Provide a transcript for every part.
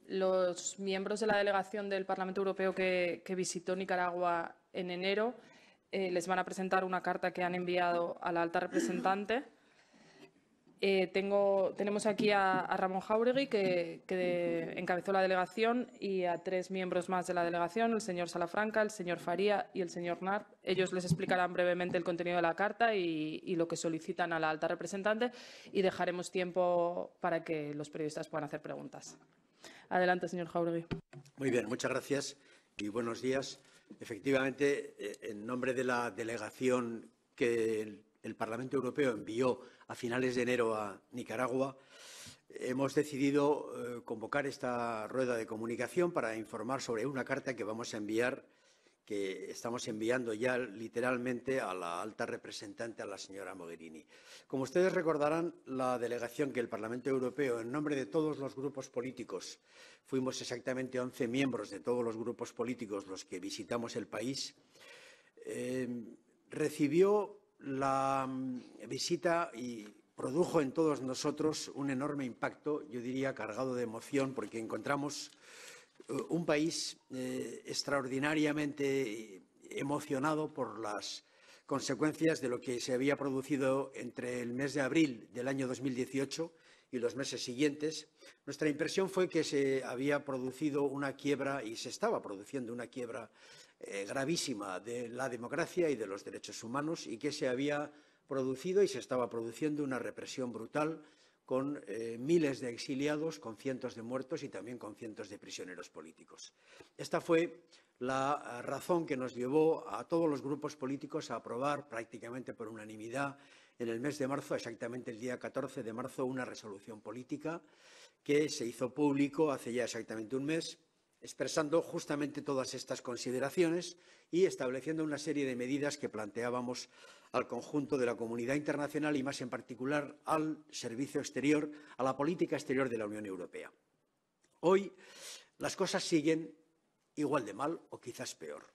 Los miembros de la delegación del Parlamento Europeo que visitó Nicaragua en enero les van a presentar una carta que han enviado a la alta representante. Tenemos aquí a Ramón Jáuregui, que encabezó la delegación, y a 3 miembros más de la delegación, el señor Salafranca, el señor Faría y el señor Nart. Ellos les explicarán brevemente el contenido de la carta y lo que solicitan a la alta representante, y dejaremos tiempo para que los periodistas puedan hacer preguntas. Adelante, señor Jáuregui. Muy bien, muchas gracias y buenos días. Efectivamente, en nombre de la delegación que el Parlamento Europeo envió a finales de enero a Nicaragua, hemos decidido convocar esta rueda de comunicación para informar sobre una carta que vamos a enviar, que estamos enviando ya literalmente a la alta representante, a la señora Mogherini. Como ustedes recordarán, la delegación que el Parlamento Europeo, en nombre de todos los grupos políticos, fuimos exactamente 11 miembros de todos los grupos políticos los que visitamos el país, recibió la visita y produjo en todos nosotros un enorme impacto, yo diría cargado de emoción, porque encontramos un país extraordinariamente emocionado por las consecuencias de lo que se había producido entre el mes de abril del año 2018 y los meses siguientes. Nuestra impresión fue que se había producido una quiebra y se estaba produciendo una quiebra gravísima de la democracia y de los derechos humanos, y que se había producido y se estaba produciendo una represión brutal con miles de exiliados, con cientos de muertos y también con cientos de prisioneros políticos. Esta fue la razón que nos llevó a todos los grupos políticos a aprobar prácticamente por unanimidad en el mes de marzo, exactamente el día 14 de marzo, una resolución política que se hizo público hace ya exactamente un mes, expresando justamente todas estas consideraciones y estableciendo una serie de medidas que planteábamos al conjunto de la comunidad internacional y, más en particular, al servicio exterior, a la política exterior de la Unión Europea. Hoy las cosas siguen igual de mal o quizás peor.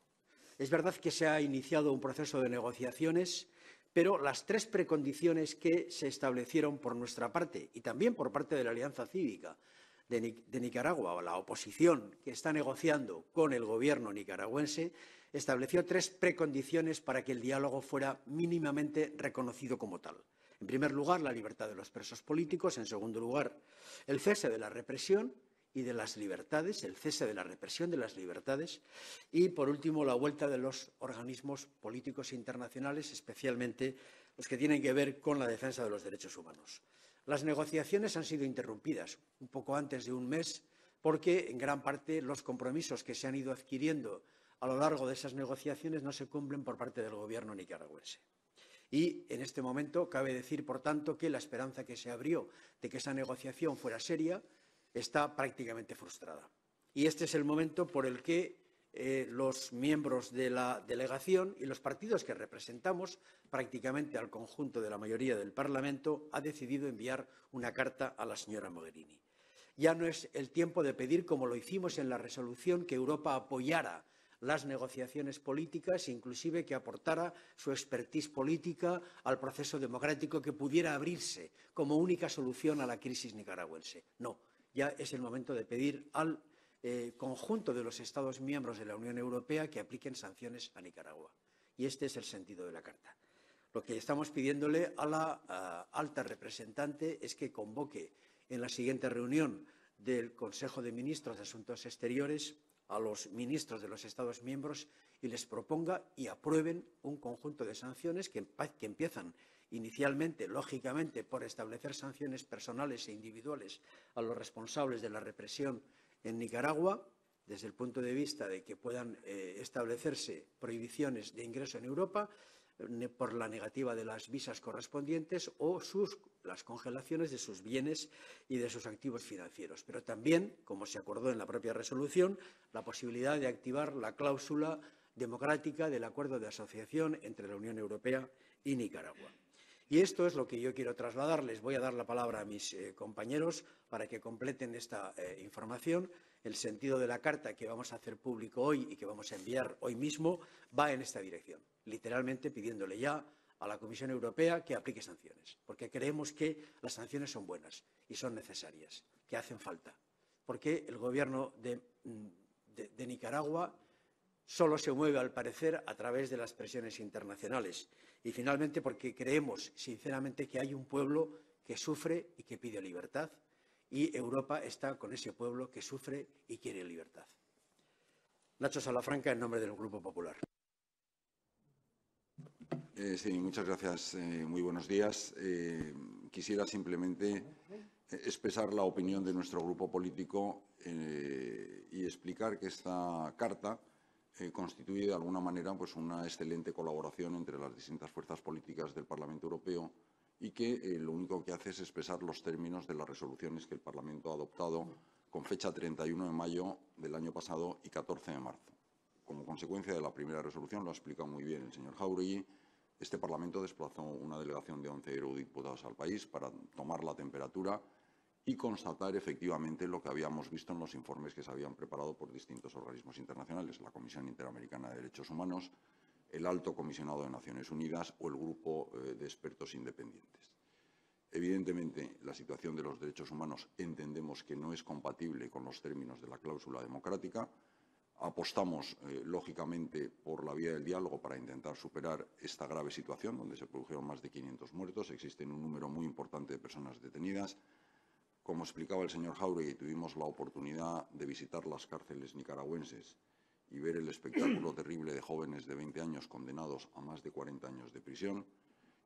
Es verdad que se ha iniciado un proceso de negociaciones, pero las 3 precondiciones que se establecieron por nuestra parte y también por parte de la Alianza Cívica de Nicaragua, o la oposición que está negociando con el gobierno nicaragüense, estableció 3 precondiciones para que el diálogo fuera mínimamente reconocido como tal. En primer lugar, la libertad de los presos políticos. En segundo lugar, el cese de la represión y de las libertades, el cese de la represión de las libertades. Y, por último, la vuelta de los organismos políticos internacionales, especialmente los que tienen que ver con la defensa de los derechos humanos. Las negociaciones han sido interrumpidas un poco antes de un mes porque, en gran parte, los compromisos que se han ido adquiriendo a lo largo de esas negociaciones no se cumplen por parte del gobierno nicaragüense. Y, en este momento, cabe decir, por tanto, que la esperanza que se abrió de que esa negociación fuera seria está prácticamente frustrada. Y este es el momento por el que los miembros de la delegación y los partidos que representamos prácticamente al conjunto de la mayoría del Parlamento ha decidido enviar una carta a la señora Mogherini. Ya no es el tiempo de pedir, como lo hicimos en la resolución, que Europa apoyara las negociaciones políticas, inclusive que aportara su expertise política al proceso democrático que pudiera abrirse como única solución a la crisis nicaragüense. No, ya es el momento de pedir al conjunto de los Estados miembros de la Unión Europea que apliquen sanciones a Nicaragua. Y este es el sentido de la carta. Lo que estamos pidiéndole a la alta representante es que convoque en la siguiente reunión del Consejo de Ministros de Asuntos Exteriores a los ministros de los Estados miembros y les proponga y aprueben un conjunto de sanciones que empiezan inicialmente, lógicamente, por establecer sanciones personales e individuales a los responsables de la represión en Nicaragua, desde el punto de vista de que puedan establecerse prohibiciones de ingreso en Europa por la negativa de las visas correspondientes o las congelaciones de sus bienes y de sus activos financieros. Pero también, como se acordó en la propia resolución, la posibilidad de activar la cláusula democrática del acuerdo de asociación entre la Unión Europea y Nicaragua. Y esto es lo que yo quiero trasladarles. Voy a dar la palabra a mis compañeros para que completen esta información. El sentido de la carta que vamos a hacer público hoy y que vamos a enviar hoy mismo va en esta dirección, literalmente pidiéndole ya a la Comisión Europea que aplique sanciones, porque creemos que las sanciones son buenas y son necesarias, que hacen falta. porque el Gobierno de Nicaragua solo se mueve, al parecer, a través de las presiones internacionales. Y, finalmente, porque creemos, sinceramente, que hay un pueblo que sufre y que pide libertad, y Europa está con ese pueblo que sufre y quiere libertad. Nacho Salafranca, en nombre del Grupo Popular. Sí, muchas gracias. Muy buenos días. Quisiera simplemente expresar la opinión de nuestro grupo político y explicar que esta carta constituye de alguna manera pues, una excelente colaboración entre las distintas fuerzas políticas del Parlamento Europeo y que lo único que hace es expresar los términos de las resoluciones que el Parlamento ha adoptado con fecha 31 de mayo del año pasado y 14 de marzo. Como consecuencia de la primera resolución, lo ha explicado muy bien el señor Jáuregui, este Parlamento desplazó una delegación de 11 eurodiputados al país para tomar la temperatura y constatar efectivamente lo que habíamos visto en los informes que se habían preparado por distintos organismos internacionales, la Comisión Interamericana de Derechos Humanos, el Alto Comisionado de Naciones Unidas o el Grupo de Expertos Independientes. Evidentemente, la situación de los derechos humanos entendemos que no es compatible con los términos de la cláusula democrática. Apostamos, lógicamente, por la vía del diálogo para intentar superar esta grave situación, donde se produjeron más de 500 muertos. Existen un número muy importante de personas detenidas. Como explicaba el señor Jáuregui, tuvimos la oportunidad de visitar las cárceles nicaragüenses y ver el espectáculo terrible de jóvenes de 20 años condenados a más de 40 años de prisión.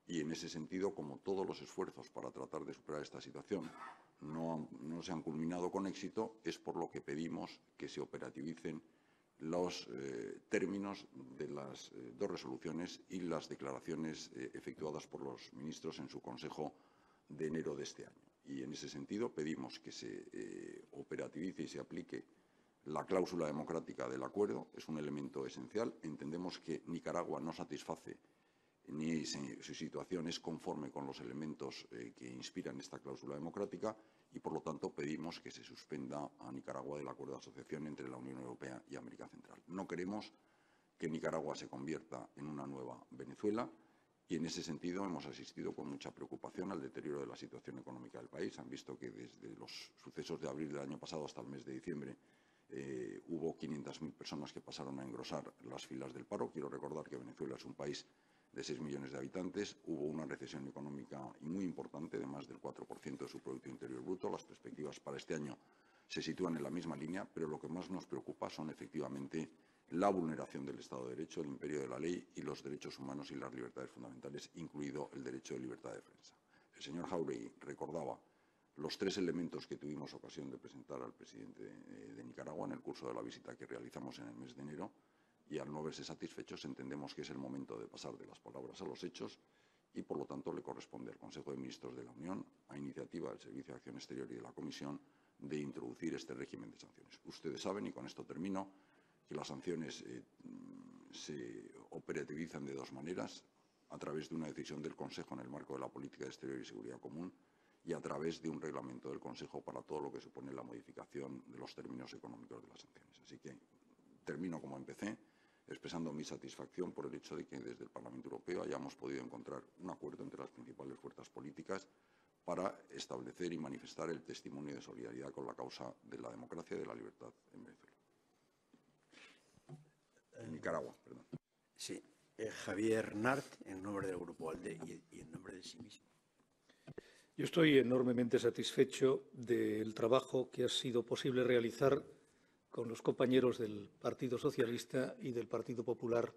Y, en ese sentido, como todos los esfuerzos para tratar de superar esta situación no se han culminado con éxito, es por lo que pedimos que se operativicen los términos de las dos resoluciones y las declaraciones efectuadas por los ministros en su Consejo de enero de este año. Y, en ese sentido, pedimos que se operativice y se aplique la cláusula democrática del acuerdo. Es un elemento esencial. Entendemos que Nicaragua no satisface ni su situación es conforme con los elementos que inspiran esta cláusula democrática y, por lo tanto, pedimos que se suspenda a Nicaragua del acuerdo de asociación entre la Unión Europea y América Central. No queremos que Nicaragua se convierta en una nueva Venezuela y, en ese sentido, hemos asistido con mucha preocupación al deterioro de la situación económica del país. Han visto que desde los sucesos de abril del año pasado hasta el mes de diciembre hubo 500.000 personas que pasaron a engrosar las filas del paro. Quiero recordar que Venezuela es un país de 6 millones de habitantes, hubo una recesión económica muy importante de más del 4% de su Producto Interior Bruto. Las perspectivas para este año se sitúan en la misma línea, pero lo que más nos preocupa son efectivamente la vulneración del Estado de Derecho, el imperio de la ley y los derechos humanos y las libertades fundamentales, incluido el derecho de libertad de prensa. El señor Jáuregui recordaba los 3 elementos que tuvimos ocasión de presentar al presidente de Nicaragua en el curso de la visita que realizamos en el mes de enero. Y, al no verse satisfechos, entendemos que es el momento de pasar de las palabras a los hechos y, por lo tanto, le corresponde al Consejo de Ministros de la Unión, a iniciativa del Servicio de Acción Exterior y de la Comisión, de introducir este régimen de sanciones. Ustedes saben, y con esto termino, que las sanciones se operativizan de 2 maneras, a través de una decisión del Consejo en el marco de la Política de Exterior y Seguridad Común y a través de un reglamento del Consejo para todo lo que supone la modificación de los términos económicos de las sanciones. Así que termino como empecé, expresando mi satisfacción por el hecho de que desde el Parlamento Europeo hayamos podido encontrar un acuerdo entre las principales fuerzas políticas para establecer y manifestar el testimonio de solidaridad con la causa de la democracia y de la libertad en Venezuela. En Nicaragua, perdón. Sí. Javier Nart, en nombre del Grupo ALDE y en nombre de sí mismo. Yo estoy enormemente satisfecho del trabajo que ha sido posible realizar con los compañeros del Partido Socialista y del Partido Popular,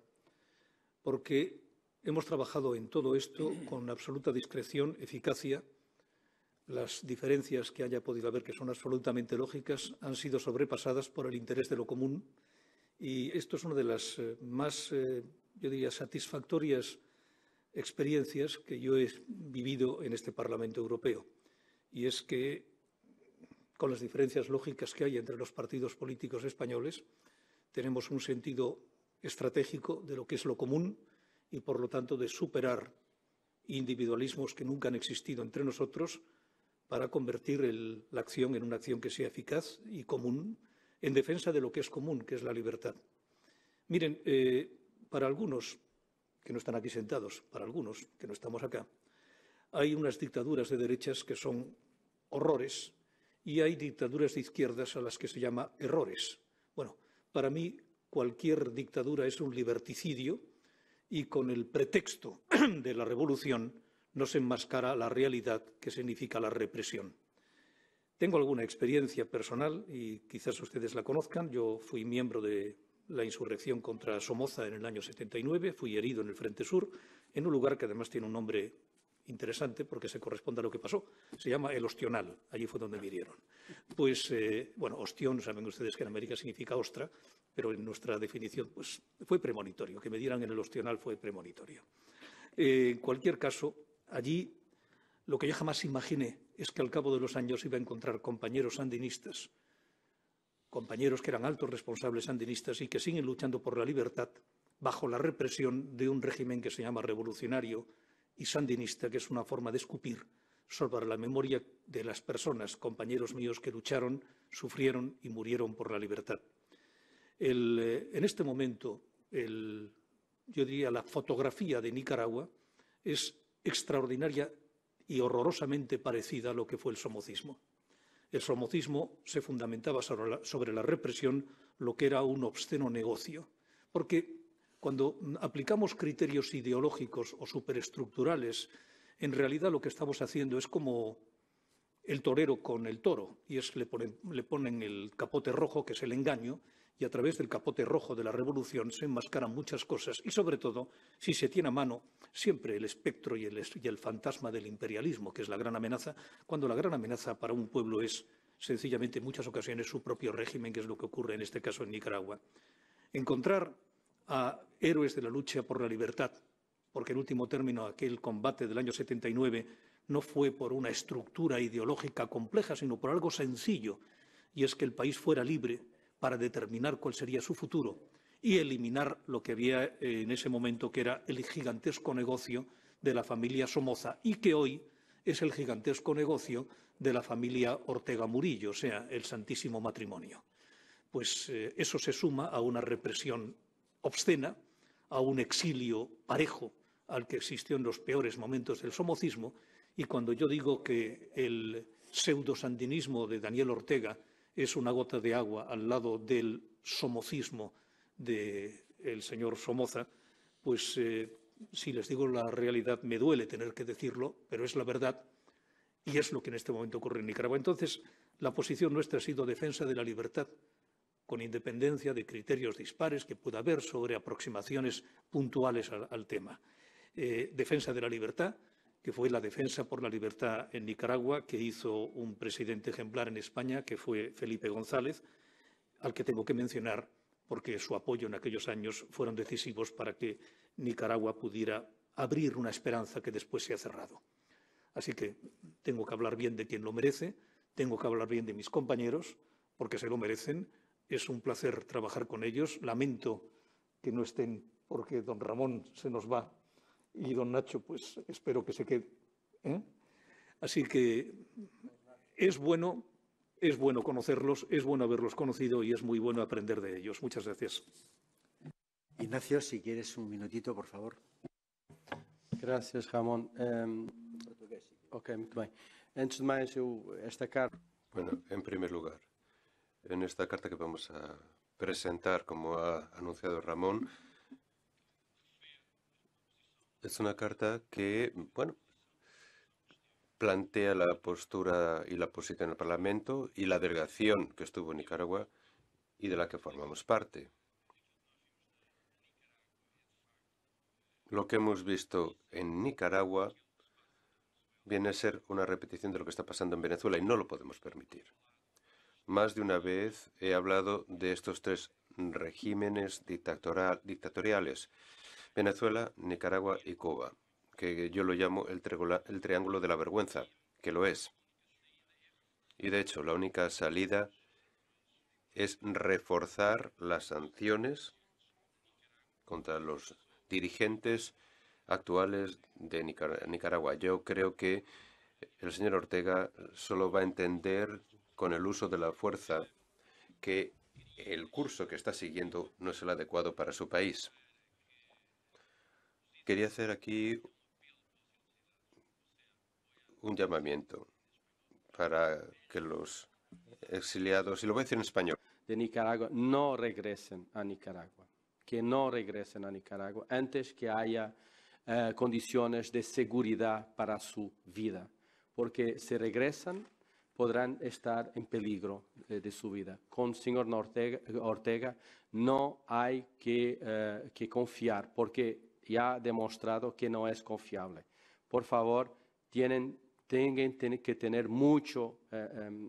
porque hemos trabajado en todo esto con absoluta discreción, eficacia. Las diferencias que haya podido haber, que son absolutamente lógicas, han sido sobrepasadas por el interés de lo común. Y esto es una de las más, yo diría, satisfactorias experiencias que yo he vivido en este Parlamento Europeo. Y es que, con las diferencias lógicas que hay entre los partidos políticos españoles, tenemos un sentido estratégico de lo que es lo común y, por lo tanto, de superar individualismos que nunca han existido entre nosotros para convertir la acción en una acción que sea eficaz y común en defensa de lo que es común, que es la libertad. Miren, para algunos que no están aquí sentados, para algunos que no estamos acá, hay unas dictaduras de derechas que son horrores y hay dictaduras de izquierdas a las que se llama errores. Bueno, para mí cualquier dictadura es un liberticidio y con el pretexto de la revolución no se enmascara la realidad que significa la represión. Tengo alguna experiencia personal y quizás ustedes la conozcan. Yo fui miembro de la insurrección contra Somoza en el año 79, fui herido en el Frente Sur, en un lugar que además tiene un nombre interesante porque se corresponde a lo que pasó. Se llama El Ostional, allí fue donde me hirieron. Pues, bueno, ostión, saben ustedes que en América significa ostra, pero en nuestra definición pues, fue premonitorio. Que me dieran en el Ostional fue premonitorio. En cualquier caso, allí lo que yo jamás imaginé es que al cabo de los años iba a encontrar compañeros sandinistas, compañeros que eran altos responsables sandinistas y que siguen luchando por la libertad bajo la represión de un régimen que se llama revolucionario y sandinista, que es una forma de escupir sobre la memoria de las personas, compañeros míos que lucharon, sufrieron y murieron por la libertad. En este momento, yo diría, la fotografía de Nicaragua es extraordinaria y horrorosamente parecida a lo que fue el somocismo. El somocismo se fundamentaba sobre la represión, lo que era un obsceno negocio. Porque cuando aplicamos criterios ideológicos o superestructurales, en realidad lo que estamos haciendo es como el torero con el toro, y es le ponen el capote rojo, que es el engaño, y a través del capote rojo de la revolución se enmascaran muchas cosas, y sobre todo, si se tiene a mano siempre el espectro y el fantasma del imperialismo, que es la gran amenaza, cuando la gran amenaza para un pueblo es sencillamente en muchas ocasiones su propio régimen, que es lo que ocurre en este caso en Nicaragua. Encontrar a héroes de la lucha por la libertad, porque en último término aquel combate del año 79 no fue por una estructura ideológica compleja, sino por algo sencillo, y es que el país fuera libre para determinar cuál sería su futuro y eliminar lo que había en ese momento, que era el gigantesco negocio de la familia Somoza y que hoy es el gigantesco negocio de la familia Ortega Murillo, o sea, el santísimo matrimonio. Pues eso se suma a una represión obscena, a un exilio parejo al que existió en los peores momentos del somocismo, y cuando yo digo que el pseudo-sandinismo de Daniel Ortega es una gota de agua al lado del somocismo del señor Somoza, pues si les digo la realidad me duele tener que decirlo, pero es la verdad y es lo que en este momento ocurre en Nicaragua. Entonces, la posición nuestra ha sido defensa de la libertad, con independencia de criterios dispares que pueda haber sobre aproximaciones puntuales al tema. Defensa de la libertad, que fue la defensa por la libertad en Nicaragua, que hizo un presidente ejemplar en España, que fue Felipe González, al que tengo que mencionar porque su apoyo en aquellos años fueron decisivos para que Nicaragua pudiera abrir una esperanza que después se ha cerrado. Así que tengo que hablar bien de quien lo merece, tengo que hablar bien de mis compañeros, porque se lo merecen. Es un placer trabajar con ellos. Lamento que no estén porque don Ramón se nos va y don Nacho, pues espero que se quede. Así que es bueno conocerlos, es bueno haberlos conocido y es muy bueno aprender de ellos. Muchas gracias. Ignacio, si quieres un minutito, por favor. Gracias, Ramón. Ok, muito bem. Antes de mais, esta carta... Bueno, en primer lugar, en esta carta que vamos a presentar, como ha anunciado Ramón, es una carta que, bueno, plantea la postura y la posición del Parlamento y la delegación que estuvo en Nicaragua y de la que formamos parte. Lo que hemos visto en Nicaragua viene a ser una repetición de lo que está pasando en Venezuela y no lo podemos permitir. Más de una vez he hablado de estos tres regímenes dictatoriales, Venezuela, Nicaragua y Cuba, que yo lo llamo el triángulo de la vergüenza, que lo es. Y de hecho, la única salida es reforzar las sanciones contra los dirigentes actuales de Nicaragua. Yo creo que el señor Ortega solo va a entender con el uso de la fuerza que el curso que está siguiendo no es el adecuado para su país. Quería hacer aquí un llamamiento para que los exiliados, y lo voy a decir en español, de Nicaragua no regresen a Nicaragua, que no regresen a Nicaragua antes que haya condiciones de seguridad para su vida, porque si regresan podrán estar en peligro de su vida. Con el señor Ortega no hay que confiar, porque ya ha demostrado que no es confiable. Por favor, tienen que tener mucho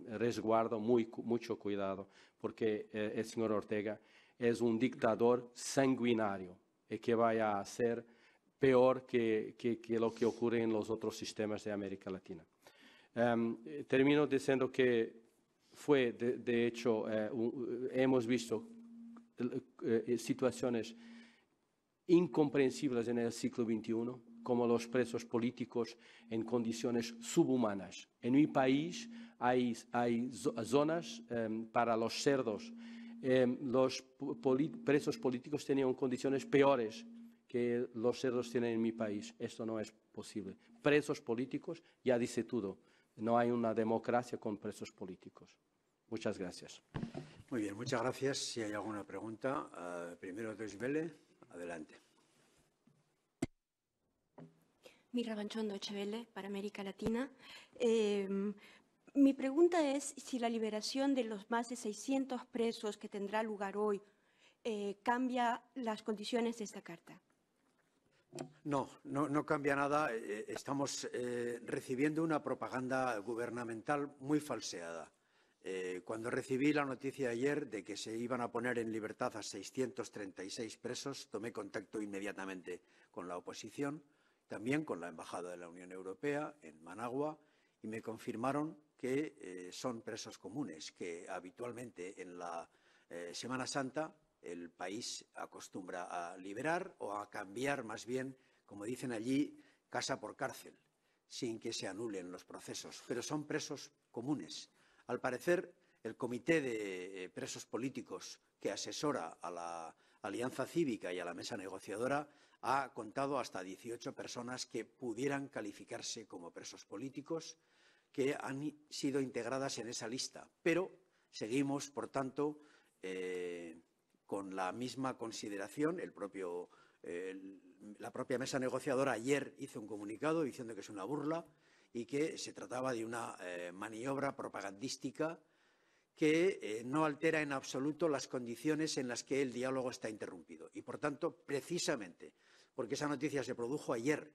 resguardo, mucho cuidado, porque el señor Ortega es un dictador sanguinario y que vaya a ser peor que lo que ocurre en los otros sistemas de América Latina. Termino diciendo que fue, de hecho, hemos visto situaciones incomprensibles en el siglo XXI, como los presos políticos en condiciones subhumanas. En mi país hay zonas para los cerdos. Los presos políticos tenían condiciones peores que los cerdos tienen en mi país. Esto no es posible. Presos políticos, ya dice todo. No hay una democracia con presos políticos. Muchas gracias. Muy bien, muchas gracias. Si hay alguna pregunta, primero Deutsche, adelante. Mirra Banchón, Deutsche Welle, para América Latina. Mi pregunta es si la liberación de los más de 600 presos que tendrá lugar hoy cambia las condiciones de esta carta. No cambia nada. Estamos recibiendo una propaganda gubernamental muy falseada. Cuando recibí la noticia ayer de que se iban a poner en libertad a 636 presos, tomé contacto inmediatamente con la oposición, también con la Embajada de la Unión Europea en Managua, y me confirmaron que son presos comunes, que habitualmente en la Semana Santa el país acostumbra a liberar o a cambiar, más bien, como dicen allí, casa por cárcel, sin que se anulen los procesos. Pero son presos comunes. Al parecer, el Comité de Presos Políticos que asesora a la Alianza Cívica y a la mesa negociadora ha contado hasta 18 personas que pudieran calificarse como presos políticos, que han sido integradas en esa lista. Pero seguimos, por tanto, con la misma consideración. La propia mesa negociadora ayer hizo un comunicado diciendo que es una burla y que se trataba de una maniobra propagandística que no altera en absoluto las condiciones en las que el diálogo está interrumpido. Y, por tanto, precisamente porque esa noticia se produjo ayer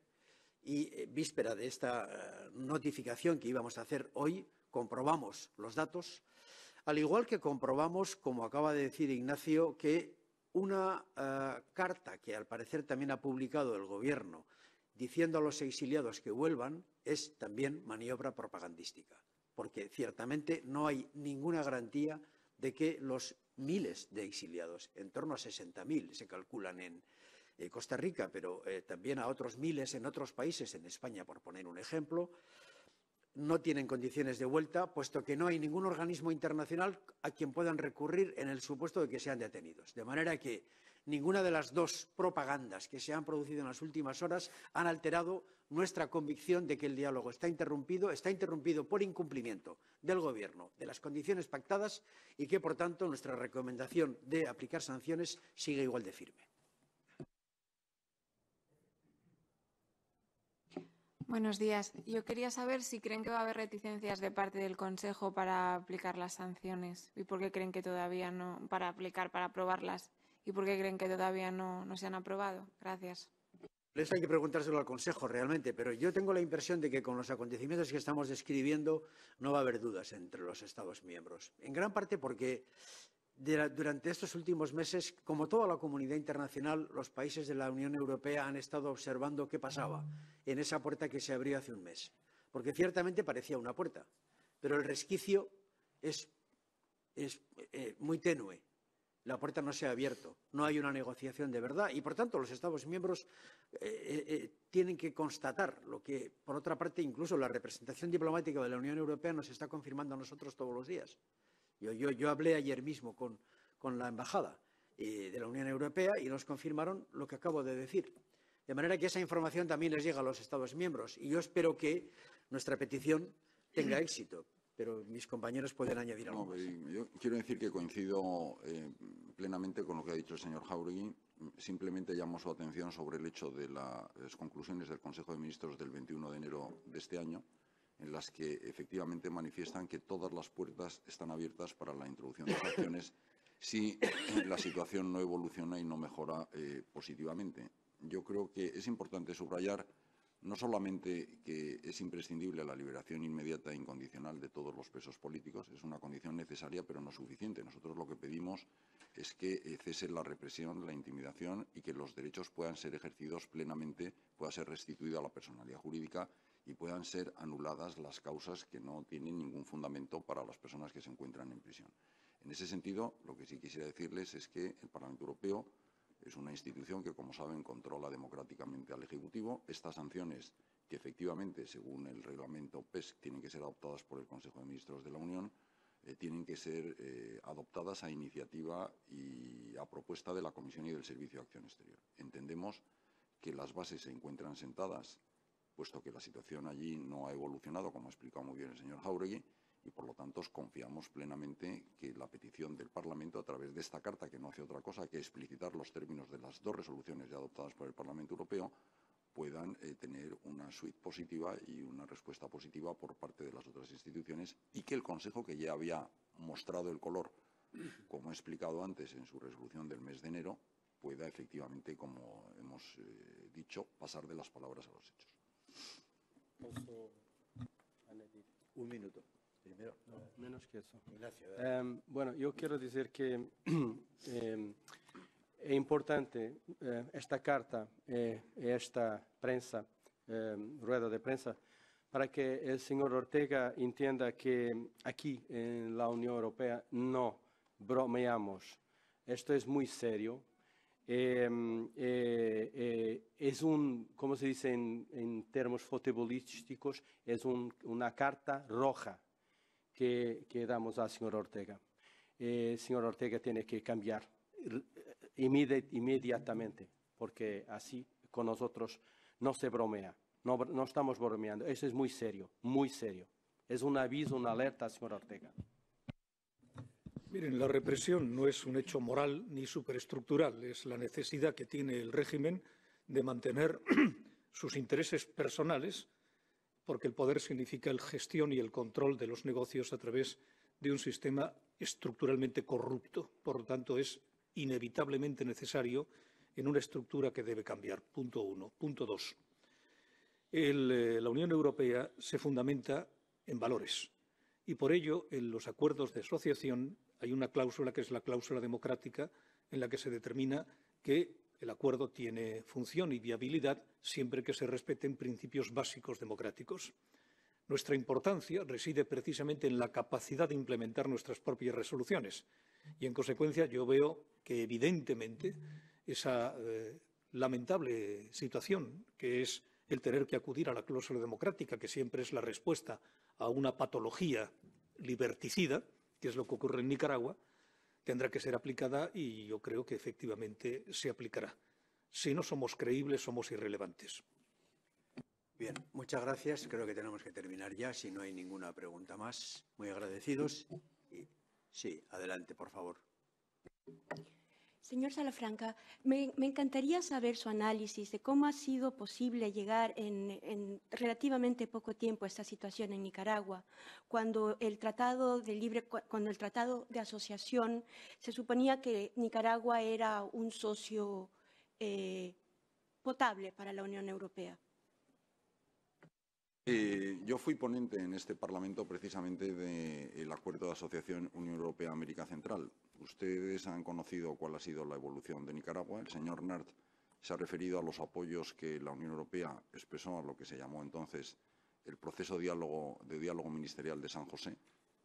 y víspera de esta notificación que íbamos a hacer hoy, comprobamos los datos, al igual que comprobamos, como acaba de decir Ignacio, que una carta que al parecer también ha publicado el Gobierno diciendo a los exiliados que vuelvan es también maniobra propagandística, porque ciertamente no hay ninguna garantía de que los miles de exiliados, en torno a 60.000 se calculan en Costa Rica, pero también a otros miles en otros países, en España, por poner un ejemplo, no tienen condiciones de vuelta, puesto que no hay ningún organismo internacional a quien puedan recurrir en el supuesto de que sean detenidos. De manera que ninguna de las dos propagandas que se han producido en las últimas horas han alterado nuestra convicción de que el diálogo está interrumpido por incumplimiento del Gobierno de las condiciones pactadas y que, por tanto, nuestra recomendación de aplicar sanciones sigue igual de firme. Buenos días. Yo quería saber si creen que va a haber reticencias de parte del Consejo para aplicar las sanciones y por qué creen que todavía no, para aprobarlas, y por qué creen que todavía no se han aprobado. Gracias. Eso hay que preguntárselo al Consejo realmente, pero yo tengo la impresión de que con los acontecimientos que estamos describiendo no va a haber dudas entre los Estados miembros. En gran parte porque durante estos últimos meses, como toda la comunidad internacional, los países de la Unión Europea han estado observando qué pasaba en esa puerta que se abrió hace un mes. Porque ciertamente parecía una puerta, pero el resquicio es muy tenue. La puerta no se ha abierto, no hay una negociación de verdad y, por tanto, los Estados miembros tienen que constatar lo que, por otra parte, incluso la representación diplomática de la Unión Europea nos está confirmando a nosotros todos los días. Yo hablé ayer mismo con la Embajada de la Unión Europea y nos confirmaron lo que acabo de decir. De manera que esa información también les llega a los Estados miembros y yo espero que nuestra petición tenga éxito. pero mis compañeros pueden añadir algo más. Yo quiero decir que coincido plenamente con lo que ha dicho el señor Jáuregui. Simplemente llamo su atención sobre el hecho de las conclusiones del Consejo de Ministros del 21 de enero de este año, en las que efectivamente manifiestan que todas las puertas están abiertas para la introducción de sanciones si la situación no evoluciona y no mejora positivamente. Yo creo que es importante subrayar no solamente que es imprescindible la liberación inmediata e incondicional de todos los presos políticos, es una condición necesaria pero no suficiente. Nosotros lo que pedimos es que cese la represión, la intimidación y que los derechos puedan ser ejercidos plenamente, pueda ser restituida la personalidad jurídica y puedan ser anuladas las causas que no tienen ningún fundamento para las personas que se encuentran en prisión. En ese sentido, lo que sí quisiera decirles es que el Parlamento Europeo es una institución que, como saben, controla democráticamente al Ejecutivo. Estas sanciones, que efectivamente, según el reglamento PESC, tienen que ser adoptadas por el Consejo de Ministros de la Unión, tienen que ser adoptadas a iniciativa y a propuesta de la Comisión y del Servicio de Acción Exterior. Entendemos que las bases se encuentran sentadas, puesto que la situación allí no ha evolucionado, como ha explicado muy bien el señor Jáuregui, y por lo tanto confiamos plenamente que la petición del Parlamento, a través de esta carta, que no hace otra cosa que explicitar los términos de las dos resoluciones ya adoptadas por el Parlamento Europeo, puedan tener una suite positiva y una respuesta positiva por parte de las otras instituciones, y que el Consejo, que ya había mostrado el color, como he explicado antes en su resolución del mes de enero, pueda efectivamente, como hemos dicho, pasar de las palabras a los hechos. Un minuto. Primero. Menos que eso. Ignacio, bueno, yo quiero decir que es importante esta carta, esta prensa, rueda de prensa, para que el señor Ortega entienda que aquí en la Unión Europea no bromeamos. Esto es muy serio. Es ¿cómo se dice en términos futbolísticos? Es una carta roja que damos al señor Ortega. El señor Ortega tiene que cambiar inmediatamente, porque así con nosotros no se bromea, no estamos bromeando. Eso es muy serio, muy serio. Es un aviso, una alerta al señor Ortega. Miren, la represión no es un hecho moral ni superestructural, es la necesidad que tiene el régimen de mantener sus intereses personales, porque el poder significa la gestión y el control de los negocios a través de un sistema estructuralmente corrupto. Por lo tanto, es inevitablemente necesario en una estructura que debe cambiar. Punto uno. Punto dos. La Unión Europea se fundamenta en valores y por ello en los acuerdos de asociación hay una cláusula que es la cláusula democrática en la que se determina que el acuerdo tiene función y viabilidad siempre que se respeten principios básicos democráticos. Nuestra importancia reside precisamente en la capacidad de implementar nuestras propias resoluciones y, en consecuencia, yo veo que, evidentemente, esa lamentable situación que es el tener que acudir a la cláusula democrática, que siempre es la respuesta a una patología liberticida, que es lo que ocurre en Nicaragua, tendrá que ser aplicada y yo creo que efectivamente se aplicará. Si no somos creíbles, somos irrelevantes. Bien, muchas gracias. Creo que tenemos que terminar ya, si no hay ninguna pregunta más. Muy agradecidos. Sí, adelante, por favor. Señor Salafranca, me encantaría saber su análisis de cómo ha sido posible llegar en relativamente poco tiempo a esta situación en Nicaragua, cuando el Tratado de Asociación se suponía que Nicaragua era un socio potable para la Unión Europea. Yo fui ponente en este Parlamento precisamente del Acuerdo de Asociación Unión Europea-América Central. Ustedes han conocido cuál ha sido la evolución de Nicaragua. El señor Nart se ha referido a los apoyos que la Unión Europea expresó a lo que se llamó entonces el proceso de diálogo ministerial de San José,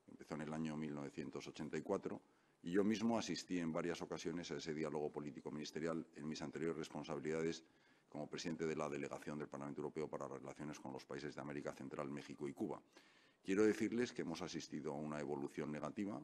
que empezó en el año 1984, y yo mismo asistí en varias ocasiones a ese diálogo político ministerial en mis anteriores responsabilidades como presidente de la delegación del Parlamento Europeo para las relaciones con los países de América Central, México y Cuba. Quiero decirles que hemos asistido a una evolución negativa.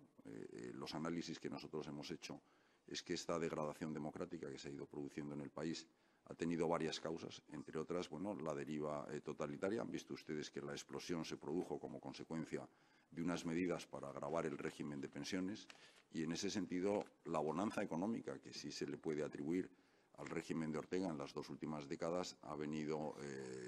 Los análisis que nosotros hemos hecho es que esta degradación democrática que se ha ido produciendo en el país ha tenido varias causas, entre otras, bueno, la deriva totalitaria. Han visto ustedes que la explosión se produjo como consecuencia de unas medidas para agravar el régimen de pensiones y, en ese sentido, la bonanza económica que sí se le puede atribuir al régimen de Ortega en las 2 últimas décadas ha venido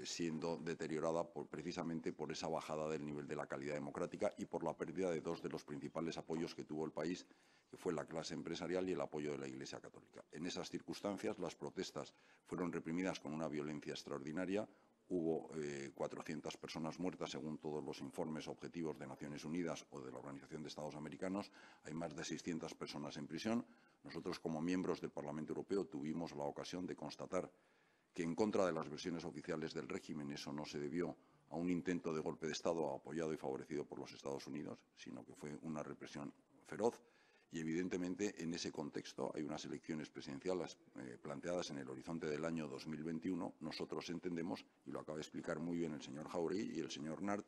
siendo deteriorada precisamente por esa bajada del nivel de la calidad democrática y por la pérdida de 2 de los principales apoyos que tuvo el país, que fue la clase empresarial y el apoyo de la Iglesia Católica. En esas circunstancias, las protestas fueron reprimidas con una violencia extraordinaria. Hubo 400 personas muertas, según todos los informes objetivos de Naciones Unidas o de la Organización de Estados Americanos. Hay más de 600 personas en prisión. Nosotros, como miembros del Parlamento Europeo, tuvimos la ocasión de constatar que, en contra de las versiones oficiales del régimen, eso no se debió a un intento de golpe de Estado apoyado y favorecido por los Estados Unidos, sino que fue una represión feroz. Y, evidentemente, en ese contexto hay unas elecciones presidenciales planteadas en el horizonte del año 2021. Nosotros entendemos, y lo acaba de explicar muy bien el señor Jáuregui y el señor Nart,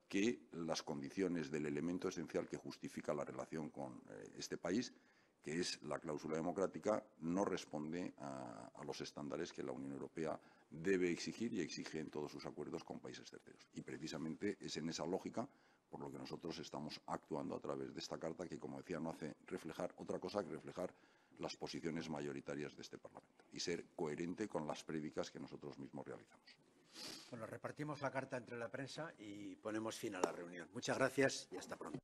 que las condiciones del elemento esencial que justifica la relación con este país, que es la cláusula democrática, no responde a los estándares que la Unión Europea debe exigir y exige en todos sus acuerdos con países terceros. Y, precisamente, es en esa lógica por lo que nosotros estamos actuando a través de esta carta que, como decía, no hace reflejar otra cosa que reflejar las posiciones mayoritarias de este Parlamento y ser coherente con las prédicas que nosotros mismos realizamos. Bueno, repartimos la carta entre la prensa y ponemos fin a la reunión. Muchas gracias y hasta pronto.